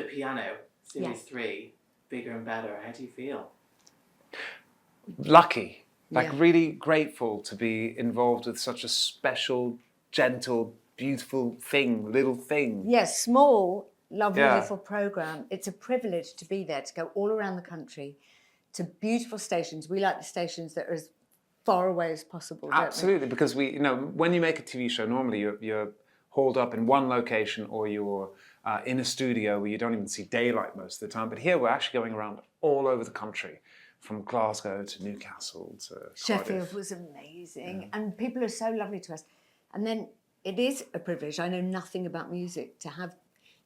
The piano, Series 3, bigger and better. How do you feel? Lucky, really grateful to be involved with such a special, gentle, beautiful little thing. Yes, small, lovely little programme. It's a privilege to be there, to go all around the country to beautiful stations. We like the stations that are as far away as possible, don't we? Absolutely, because when you make a TV show, normally you're hauled up in one location or you're in a studio where you don't even see daylight most of the time. But here we're actually going around all over the country, from Glasgow to Newcastle to Sheffield Cardiff. was amazing, and people are so lovely to us. And then it is a privilege. I know nothing about music, to have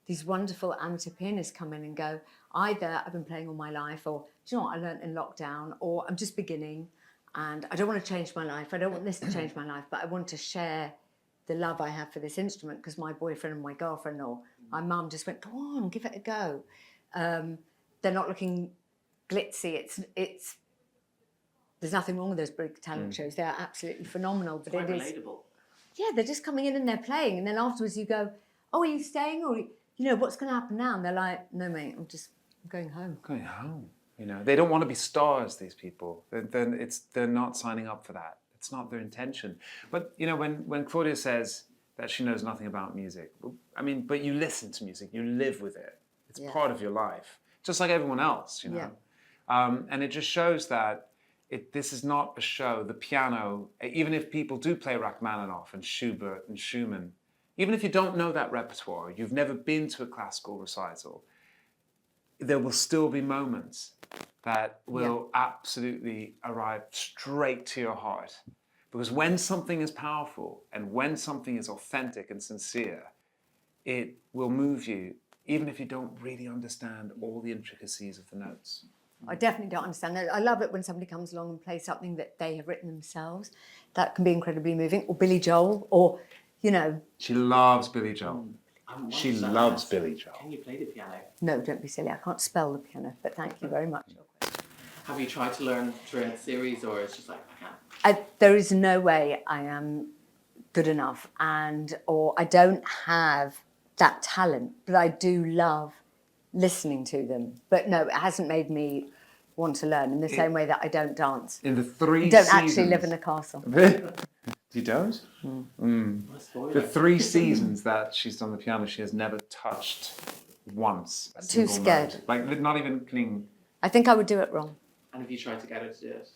these wonderful amateur pianists come in and go, either I've been playing all my life, or do you know what, I learnt in lockdown, or I'm just beginning and I don't want to change my life. I don't want this to change my life, but I want to share the love I have for this instrument because my boyfriend and my girlfriend or my mum just went, go on, give it a go. They're not looking glitzy. It's there's nothing wrong with those big talent shows. They're absolutely phenomenal. But Quite it is relatable. Yeah, they're just coming in and they're playing, and then afterwards you go, oh, are you staying, or what's going to happen now? And they're like, no, mate, I'm going home. Going home. They don't want to be stars. These people. They're not signing up for that. It's not their intention. But when Claudia says that she knows nothing about music, I mean, but you listen to music, you live with it. It's part of your life, just like everyone else. And it just shows that this is not a show. The piano, even if people do play Rachmaninoff and Schubert and Schumann, even if you don't know that repertoire, you've never been to a classical recital, there will still be moments that will absolutely arrive straight to your heart. Because when something is powerful and when something is authentic and sincere, it will move you, even if you don't really understand all the intricacies of the notes. I definitely don't understand that. I love it when somebody comes along and plays something that they have written themselves. That can be incredibly moving. Or Billy Joel, or, She loves Billy Joel. She loves Billy Joel. Can you play the piano? No, don't be silly. I can't spell the piano, but thank you very much. Have you tried to learn during the series, or it's just like, I can't? There is no way I am good enough, or I don't have that talent, but I do love listening to them. But no, it hasn't made me want to learn in the same way that I don't dance. In the 3 I don't seasons... actually live in a castle. You don't? The 3 seasons that she's done the piano, she has never touched once. Too scared. Note. Like, not even clean. I think I would do it wrong. And have you tried to get her to do it?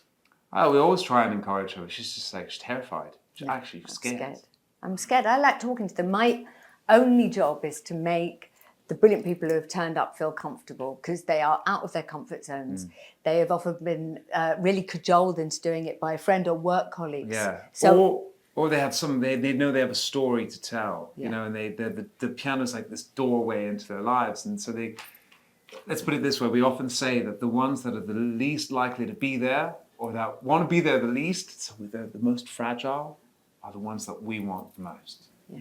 Oh, we always try and encourage her. She's just she's terrified. She's actually scared. I'm scared. I like talking to them. My only job is to make the brilliant people who have turned up feel comfortable, because they are out of their comfort zones. They have often been really cajoled into doing it by a friend or work colleagues. Yeah. So, or they have they know they have a story to tell, and the piano's like this doorway into their lives. And so let's put it this way, we often say that the ones that are the least likely to be there, or that want to be there the least, so they're the most fragile, are the ones that we want the most. Yeah.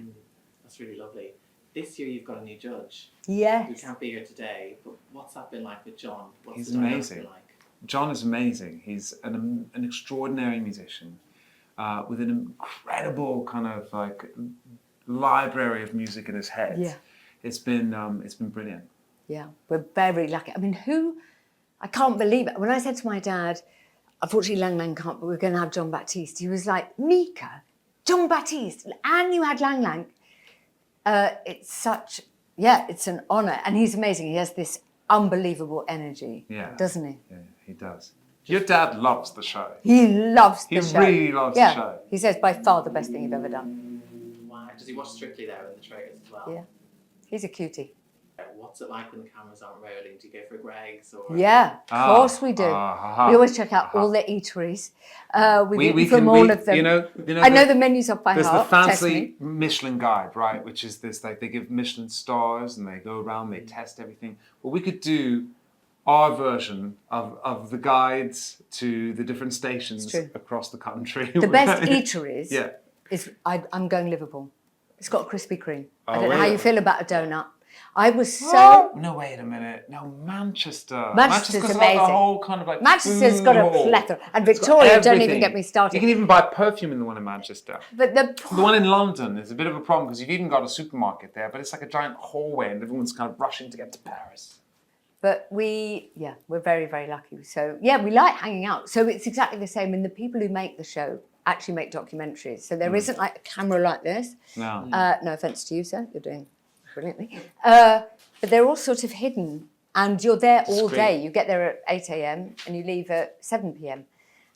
That's really lovely. This year you've got a new judge. Yes. Who can't be here today, but what's that been like with John? He's amazing. John is amazing. He's an extraordinary musician with an incredible kind of library of music in his head. Yeah. It's been brilliant. Yeah, we're very lucky. I mean, I can't believe it. When I said to my dad, unfortunately Lang Lang can't, but we're going to have John Baptiste, he was like, Mika, John Baptiste, and you had Lang Lang. It's an honour, and he's amazing. He has this unbelievable energy, doesn't he? Yeah, he does. Your dad loves the show. He loves the show. He really loves the show. He says by far the best thing you've ever done. Wow. Does he watch Strictly there in the trailers as well? Yeah, he's a cutie. What's it like when the cameras aren't rolling? Do you go for Greg's? Or? Yeah, of course we do. We always check out all the eateries. We from all of them. I know the menus off by heart. There's the fancy Michelin guide, right? Which is this, they give Michelin stars and they go around, they test everything. Well, we could do our version of the guides to the different stations across the country. The best eateries is, I'm going Liverpool. It's got Krispy Kreme. I don't know how you feel about a donut. I was so... No, wait a minute. No, Manchester. Manchester's got amazing. the whole kind of like Manchester's food got a hall. plethora. And It's got Victoria, don't even everything. get me started. You can even buy perfume in the one in Manchester. But The one in London is a bit of a problem because you've even got a supermarket there, but it's like a giant hallway and everyone's kind of rushing to get to Paris. But we're very, very lucky. So, yeah, we like hanging out. So it's exactly the same. And the people who make the show actually make documentaries. So there isn't like a camera like this. No. No offence to you, sir. You're doing brilliantly. But they're all sort of hidden. And you're there all day. You get there at 8 a.m. and you leave at 7 p.m.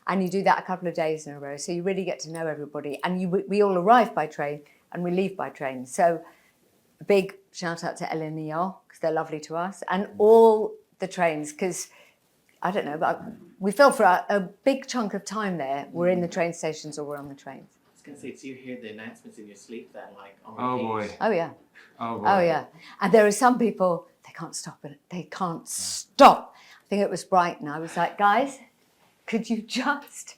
And you do that a couple of days in a row. So you really get to know everybody. And we all arrive by train and we leave by train. So a big shout out to LNER because they're lovely to us. And all the trains, because, I don't know, but we feel for a big chunk of time there, we're in the train stations or we're on the trains. I was going to say, do you hear the announcements in your sleep then, like on Oh repeat? boy. Oh, yeah. Oh boy. Oh, yeah. And there are some people, they can't stop it. They can't stop. I think it was Brighton. I was like, guys, could you just?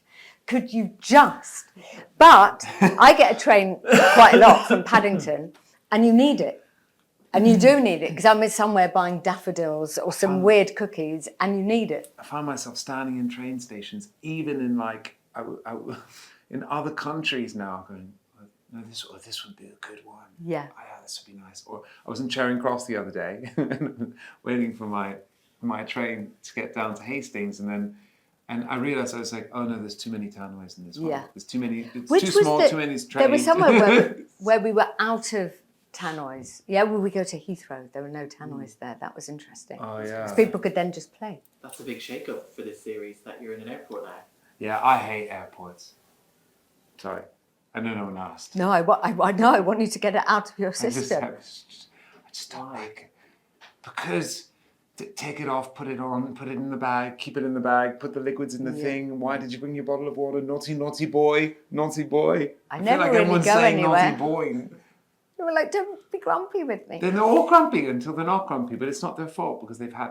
But I get a train quite a lot from Paddington and you need it. And you do need it because I'm somewhere buying daffodils or some weird cookies and you need it. I find myself standing in train stations, even in like, in other countries now going, no, this would be a good one. Yeah. Oh, yeah, this would be nice. Or I was in Charing Cross the other day, waiting for my train to get down to Hastings, and I realised I was like, oh no, there's too many tannoys in this one. Yeah. There's too many. It's Which too was small. Too many trains. There was somewhere where we were out of tannoys. Yeah, when we go to Heathrow, there were no tannoys there. That was interesting. Oh yeah. Because people could then just play. That's a big shake-up for this series, that you're in an airport now. Yeah, I hate airports. Sorry. I know no one asked. No, I want you to get it out of your I system. just don't like it. Because take it off, put it on, put it in the bag, keep it in the bag, put the liquids in the thing. Why did you bring your bottle of water? Naughty, naughty boy, naughty boy. I feel never like really everyone's go saying anywhere. naughty boy. They were like, don't be grumpy with me. They're all grumpy until they're not grumpy, but it's not their fault because they've had